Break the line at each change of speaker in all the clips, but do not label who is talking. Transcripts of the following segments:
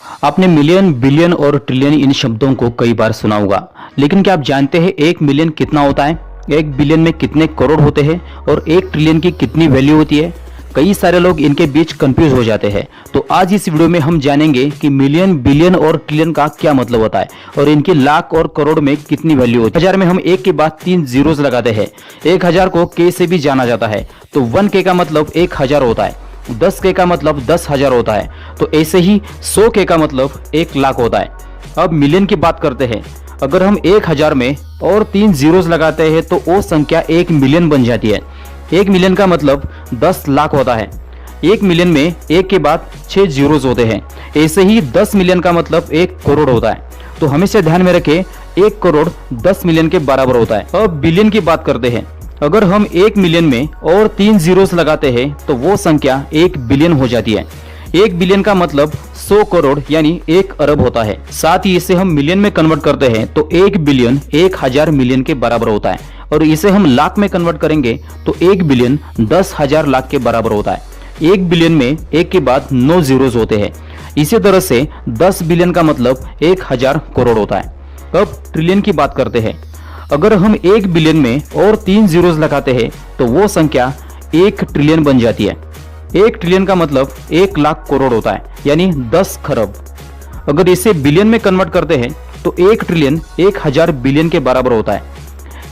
आपने million, billion और trillion इन शब्दों को कई बार सुना होगा, लेकिन क्या आप जानते हैं 1 मिलियन कितना होता है? 1 बिलियन में कितने करोड़ होते हैं और 1 ट्रिलियन की कितनी वैल्यू होती है? कई सारे लोग इनके बीच कंफ्यूज हो जाते हैं। तो आज इस वीडियो में हम जानेंगे कि मिलियन, बिलियन और ट्रिलियन का क्या मतलब होता है और इनकी लाख और करोड़ में कितनी वैल्यू होती है। हजार में हम एक के बाद 3 जीरोस लगाते हैं। 1000 को के से भी जाना जाता है, तो 1K का मतलब 1000 होता है। 10K का मतलब 10,000 होता है। तो ऐसे ही 100K का मतलब 1 लाख होता है। अब मिलियन की बात करते हैं। अगर हम 1000 में और 3 जीरोस लगाते हैं तो वो संख्या 1 मिलियन बन जाती है। 1 मिलियन का मतलब 10 लाख होता है। 1 मिलियन में 1 के बाद 6 जीरोस होते हैं। ऐसे ही 10 मिलियन का मतलब 1 करोड़ होता है। तो हमेशा ध्यान में रखें 1 करोड़ 10 मिलियन के बराबर होता है। अब बिलियन की बात करते हैं। अगर हम 1 मिलियन में और 3 जीरोस लगाते हैं तो वो संख्या 1 बिलियन हो जाती है। 1 बिलियन का मतलब 100 करोड़ यानी 1 अरब होता है। साथ ही इसे हम मिलियन में कन्वर्ट करते हैं तो 1 बिलियन 1000 मिलियन के बराबर होता है, और इसे हम लाख में कन्वर्ट करेंगे तो 1 बिलियन 10,000 लाख के बराबर होता है। 1 बिलियन में 1 के बाद 9 जीरोस होते हैं। इसी तरह से 10 बिलियन का मतलब 1000 करोड़ होता है। अब ट्रिलियन की बात करते हैं। अगर हम 1 बिलियन में और 3 जीरोस लगाते हैं तो वो संख्या 1 ट्रिलियन बन जाती है। 1 ट्रिलियन का मतलब 1 लाख करोड़ होता है, यानी 10 खरब। अगर इसे बिलियन में कन्वर्ट करते हैं तो 1 ट्रिलियन 1000 बिलियन के बराबर होता है।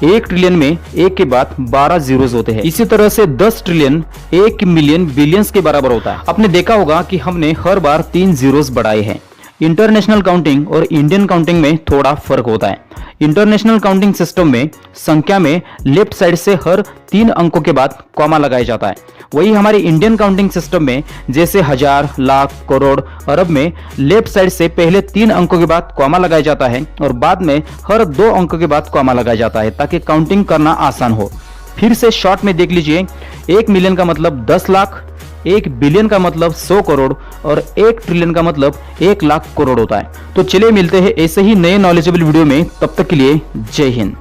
1 ट्रिलियन में 1 के बाद 12 जीरोस होते हैं। इसी तरह से 10 ट्रिलियन 1 मिलियन बिलियंस के बराबर होता है। आपने देखा होगा कि हमने हर बार 3 जीरोस बढ़ाए हैं। इंटरनेशनल काउंटिंग और इंडियन काउंटिंग में थोड़ा फर्क होता है। इंटरनेशनल काउंटिंग सिस्टम में संख्या में लेफ्ट साइड से हर 3 अंकों के बाद कॉमा लगाया जाता है। वही हमारे इंडियन काउंटिंग सिस्टम में जैसे हजार, लाख, करोड़, अरब में लेफ्ट साइड से पहले 3 अंकों के बाद कॉमा लगाया जाता है और बाद में हर 2 अंकों के बाद कॉमा लगाया जाता है, ताकि काउंटिंग करना आसान हो। फिर से शॉर्ट में देख लीजिए। 1 मिलियन का मतलब 10 लाख, 1 बिलियन का मतलब 100 करोड़ और 1 ट्रिलियन का मतलब 1 लाख करोड़ होता है। तो चलिए मिलते हैं ऐसे ही नए नॉलेजेबल वीडियो में। तब तक के लिए जय हिंद।